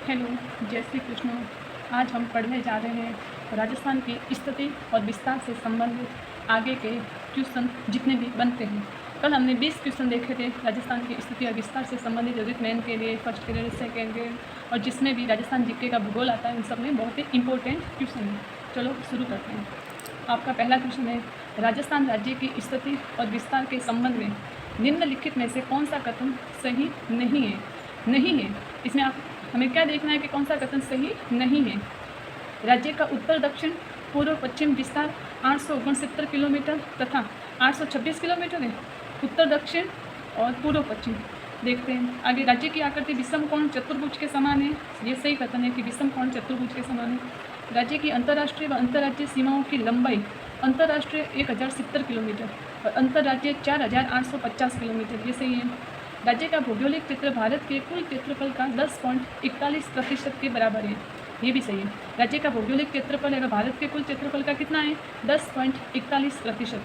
Hello, जय श्री कृष्ण। आज हम पढ़ने जा रहे हैं राजस्थान की स्थिति और विस्तार से संबंधित आगे के क्वेश्चन जितने भी बनते हैं। कल हमने 20 क्वेश्चन देखे थे राजस्थान की स्थिति और विस्तार से संबंधित यूनिट मैन के लिए, फर्स्ट ग्रेड, सेकेंड ग्रेड और जिसमें भी राजस्थान जीके का भूगोल आता है उन सब में बहुत ही इंपॉर्टेंट क्वेश्चन है। चलो शुरू करते हैं। आपका पहला क्वेश्चन है, राजस्थान राज्य की स्थिति और विस्तार के संबंध में निम्नलिखित में से कौन सा कथन सही नहीं है। इसमें आप हमें क्या देखना है कि कौन सा कथन सही नहीं है। राज्य का उत्तर दक्षिण पूर्व पश्चिम विस्तार 869 किलोमीटर तथा 826 किलोमीटर है। उत्तर दक्षिण और पूर्व पश्चिम देखते हैं। आगे, राज्य की आकृति विषम कोण चतुर्भुज के समान है। ये सही कथन है कि विषम कोण चतुर्भुज के समान है। राज्य की अंतर्राष्ट्रीय व अंतर्राज्यीय सीमाओं की लंबाई अंतर्राष्ट्रीय 1070 किलोमीटर और अंतर्राज्यीय 4850 किलोमीटर, ये सही है। राज्य का भौगोलिक क्षेत्र भारत के कुल क्षेत्रफल का 10.41% के बराबर है, ये भी सही है। राज्य का भौगोलिक क्षेत्रफल अगर भारत के कुल क्षेत्रफल का कितना है, 10.41%।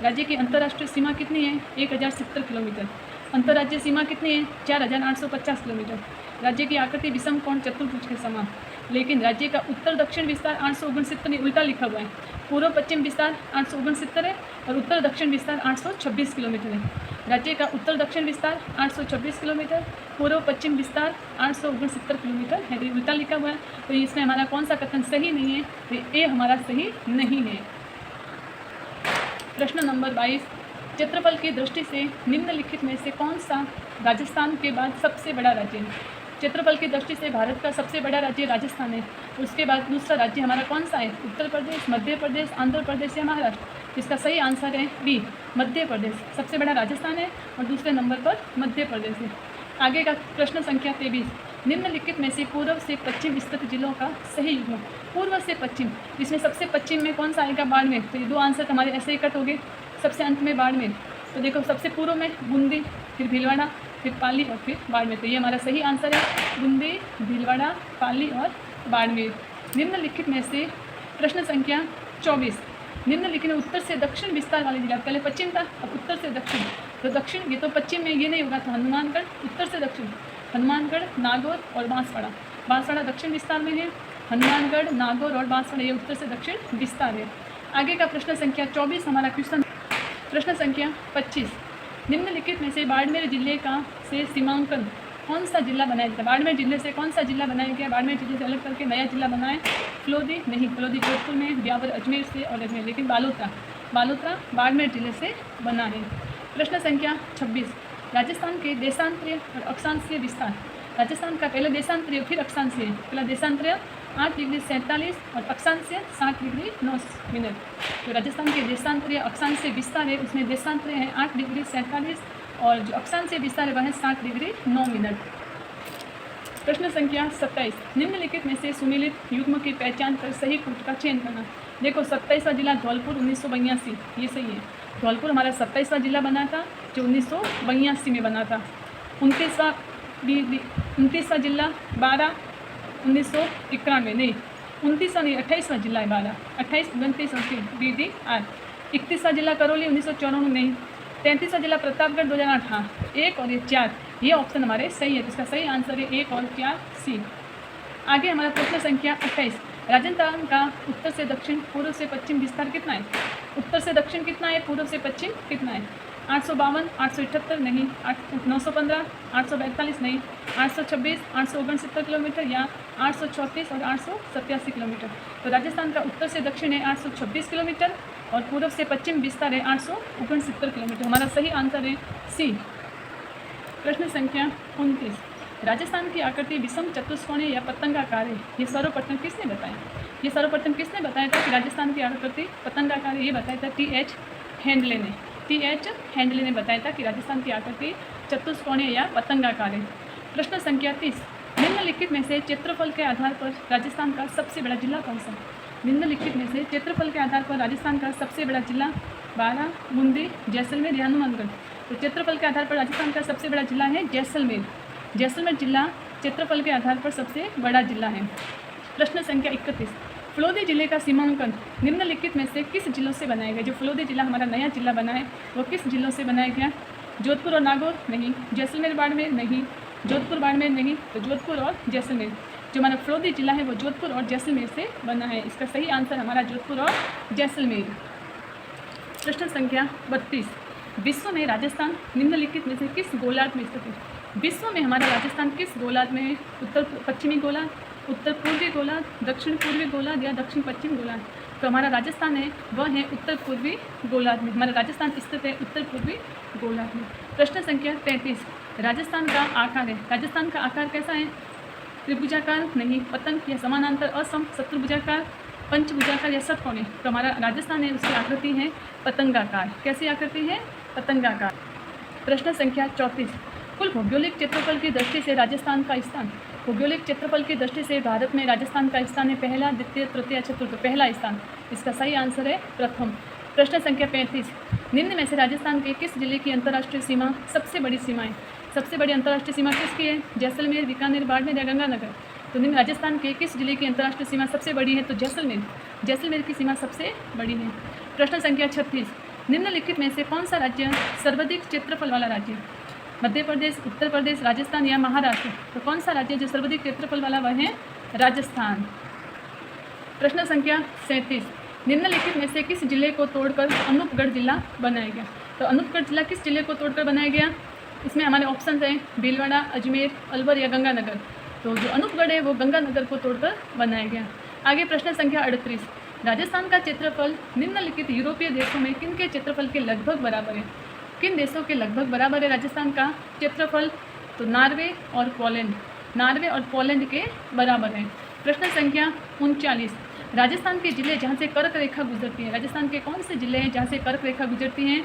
राज्य की अंतर्राष्ट्रीय सीमा कितनी है, 1070 किलोमीटर। अंतर्राज्यीय सीमा कितनी है, 4850 किलोमीटर। राज्य की आकृति विषम कोण चतुर्भुज के समान, लेकिन राज्य का उत्तर दक्षिण विस्तार 869 उल्टा लिखा हुआ है। पूर्व पश्चिम विस्तार 869 है और उत्तर दक्षिण विस्तार 826 किलोमीटर है। राज्य का उत्तर दक्षिण विस्तार 826 किलोमीटर, पूर्व पश्चिम विस्तार 869 किलोमीटर है। तो उल्टा लिखा हुआ है, तो इसमें हमारा कौन सा कथन सही नहीं है, तो ए हमारा सही नहीं है। प्रश्न नंबर 22, क्षेत्रफल की दृष्टि से निम्नलिखित में से कौन सा राजस्थान के बाद सबसे बड़ा राज्य है। क्षेत्रफल की दृष्टि से भारत का सबसे बड़ा राज्य राजस्थान है। उसके बाद दूसरा राज्य हमारा कौन सा है, उत्तर प्रदेश, मध्य प्रदेश, आंध्र प्रदेश या महाराष्ट्र। इसका सही आंसर है बी, मध्य प्रदेश। सबसे बड़ा राजस्थान है और दूसरे नंबर पर मध्य प्रदेश है। आगे का प्रश्न संख्या 23, निम्नलिखित में से पूर्व से पश्चिम स्थित जिलों का सही युग्म। पूर्व से पश्चिम, इसमें सबसे पश्चिम में कौन सा आएगा, बाड़मेर। तो ये दो आंसर हमारे ऐसे ही कट हो गए। सबसे अंत में बाड़मेर, तो देखो सबसे पूर्व में बूंदी, फिर भीलवाड़ा, फिर पाली और फिर बाड़मेर। तो ये हमारा सही आंसर है, बूंदी, भीलवाड़ा, पाली और बाड़मेर। निम्नलिखित में से प्रश्न संख्या 24, निम्नलिखित में उत्तर से दक्षिण विस्तार वाले जिला, पहले पश्चिम था अब उत्तर से दक्षिण, तो दक्षिण ये तो पश्चिम में ये नहीं होगा, तो हनुमानगढ़। उत्तर से दक्षिण हनुमानगढ़, नागौर और बांसवाड़ा। बांसवाड़ा दक्षिण विस्तार में है, हनुमानगढ़, नागौर और बांसवाड़ा ये उत्तर से दक्षिण विस्तार है। आगे का प्रश्न संख्या 24 हमारा क्वेश्चन। प्रश्न संख्या 25, निम्नलिखित में से बाड़मेर जिले का से सीमांकन कौन सा जिला बनाया जाता है। बाड़मेर जिले से कौन सा जिला बनाया गया, बाड़मेर जिले से अलग करके नया जिला बनाए। फलोदी नहीं, फलोदी जोधपुर में, ब्यावर अजमेर से और अजमेर, लेकिन बालोतरा बाड़मेर जिले से बना है। प्रश्न संख्या 26, राजस्थान के देशांतरीय और अक्षांशीय विस्तार। राजस्थान का पहले देशांतरीय फिर अक्षांशीय, पहला देशांतरीय 8 डिग्री 47 और अक्षांशीय 60 डिग्री 9 मिनट। तो राजस्थान के देशांतरीय अक्षांशीय विस्तार है, उसमें देशांतरीय है 8 डिग्री 47 और जो अक्षांशीय विस्तार है वह है 60 डिग्री 9 मिनट। प्रश्न संख्या 27, निम्नलिखित में से सुमेलित युग्म की पहचान कर सही कूट का चयन करना। देखो 27वां जिला धौलपुर 1982, ये सही है। धौलपुर हमारा 27वां जिला बना था जो 1982 में बना था। 29वां जिला 12 1991 नहीं, 29वां नहीं 28वां जिला है 12, 28 29 DDR। 31वां जिला करौली 1994 नहीं। 33वां जिला प्रतापगढ़ 2008, हाँ 1 और 4 ये ऑप्शन हमारे सही है, तो इसका सही आंसर है 1 और 4 सी। आगे हमारा प्रश्न संख्या 28, राजस्थान का उत्तर से दक्षिण पूर्व से पश्चिम विस्तार कितना है। उत्तर से दक्षिण कितना है, पूर्व से पश्चिम कितना है। 852, 878 नहीं, 915, 842 नहीं, 826, 869 किलोमीटर या 834 और 887 किलोमीटर। तो राजस्थान का उत्तर से दक्षिण है 826 किलोमीटर और पूर्व से पश्चिम विस्तार है 869 किलोमीटर। हमारा सही आंसर है सी। प्रश्न संख्या 29, राजस्थान की आकृति विषम चतुष्कोणीय या पतंगाकार है। ये सर्वप्रथम किसने बताया, ये सर्वप्रथम किसने बताया था कि राजस्थान की आकृति पतंगाकार है। ये बताया था TH हैंडले ने। TH हैंडले ने बताया था कि राजस्थान की आकृति चतुष्कोणीय या पतंगाकार है। प्रश्न संख्या 30, निम्नलिखित में से क्षेत्रफल के आधार पर राजस्थान का सबसे बड़ा जिला कौन सा। निम्नलिखित में से क्षेत्रफल के आधार पर राजस्थान का सबसे बड़ा जिला 12, बूंदी, जैसलमेर या हनुमानगढ़। तो क्षेत्रफल के आधार पर राजस्थान का सबसे बड़ा जिला है जैसलमेर। जैसलमेर जिला क्षेत्रफल के आधार पर सबसे बड़ा जिला है। प्रश्न संख्या 31, फलोदी जिले का सीमांकन निम्नलिखित में से किस जिलों से बनाया गया। जो फलोदी जिला हमारा नया जिला बना है वो किस जिलों से बनाया गया। जोधपुर और नागौर नहीं, जैसलमेर बाड़मेर नहीं, जोधपुर बाड़मेर नहीं, तो जोधपुर और जैसलमेर। जो हमारा फरोदी जिला है वो जोधपुर और जैसलमेर से बना है। इसका सही आंसर हमारा जोधपुर और जैसलमेर। प्रश्न संख्या 32, विश्व में राजस्थान निम्नलिखित में से किस गोलार्ध में स्थित है? विश्व में हमारा राजस्थान किस गोलार्ध में है? उत्तर पश्चिमी गोलार्ध, उत्तर पूर्वी गोलार्ध, दक्षिण पूर्वी गोलार्ध या दक्षिण पश्चिम गोलार्ध? तो हमारा राजस्थान है वह है उत्तर पूर्वी गोलार्ध में। हमारा राजस्थान स्थित है उत्तर पूर्वी गोलार्ध में। प्रश्न संख्या 33, राजस्थान का आकार है। राजस्थान का आकार कैसा है? त्रिभुजाकार, नहीं, पतंग या समानांतर, असम, चतुर्भुजाकार, पंचभुजाकार या षटकोणीय? तो हमारा राजस्थान है उसकी आकृति है पतंगाकार। कैसी आकृति है? पतंगाकार। प्रश्न संख्या 34, कुल भौगोलिक क्षेत्रफल की दृष्टि से राजस्थान का स्थान। भौगोलिक क्षेत्रफल की दृष्टि से भारत में राजस्थान का स्थान है पहला, द्वितीय, तृतीय, चतुर्थ? पहला स्थान। इसका सही आंसर है प्रथम। प्रश्न संख्या 35, निम्न में से राजस्थान के किस जिले की अंतर्राष्ट्रीय सीमा सबसे बड़ी सीमा है? सबसे बड़ी अंतर्राष्ट्रीय सीमा किसकी है? जैसलमेर, बीकानेर, बाड़मेर या गंगानगर? तो निम्न राजस्थान के किस जिले की अंतर्राष्ट्रीय सीमा सबसे बड़ी है? तो जैसलमेर। जैसलमेर की सीमा सबसे बड़ी है। प्रश्न संख्या 36, निम्नलिखित में से कौन सा राज्य सर्वाधिक क्षेत्रफल वाला राज्य है? मध्य प्रदेश, उत्तर प्रदेश, राजस्थान या महाराष्ट्र? तो कौन सा राज्य जो सर्वाधिक क्षेत्रफल वाला वह है? राजस्थान। प्रश्न संख्या 37, निम्नलिखित में से किस जिले को तोड़कर अनूपगढ़ जिला बनाया गया? तो अनूपगढ़ जिला किस जिले को तोड़कर बनाया गया? इसमें हमारे ऑप्शन हैं भीलवाड़ा, अजमेर, अलवर या गंगानगर? तो जो अनूपगढ़ है वो गंगानगर को तोड़कर बनाया गया। आगे प्रश्न संख्या 38, राजस्थान का क्षेत्रफल निम्नलिखित यूरोपीय देशों में किन के क्षेत्रफल के लगभग बराबर है? किन देशों के लगभग बराबर है राजस्थान का क्षेत्रफल? तो नॉर्वे और पोलैंड। नॉर्वे और पोलैंड के बराबर है। प्रश्न संख्या 39, राजस्थान के जिले जहाँ से कर्क रेखा गुजरती है। राजस्थान के कौन से जिले हैं जहाँ से कर्क रेखा गुजरती हैं?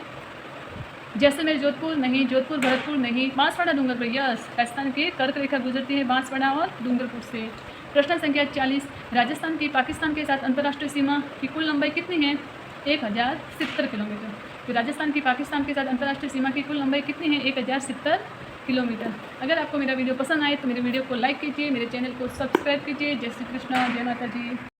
जैसलमेर, जोधपुर? नहीं। जोधपुर, भरतपुर? नहीं। बांसवाड़ा, डूंगरपुर? यस, राजस्थान की कर्क रेखा गुजरती है बांसवाड़ा और डूंगरपुर से। प्रश्न संख्या 40, राजस्थान की पाकिस्तान के साथ अंतर्राष्ट्रीय सीमा की कुल लंबाई कितनी है? 1070 किलोमीटर। तो राजस्थान की पाकिस्तान के साथ अंतर्राष्ट्रीय सीमा की कुल लंबाई कितनी है? 1070 किलोमीटर। अगर आपको मेरा वीडियो पसंद आए तो मेरे वीडियो को लाइक कीजिए, मेरे चैनल को सब्सक्राइब कीजिए। जय श्री कृष्ण, जय माता जी।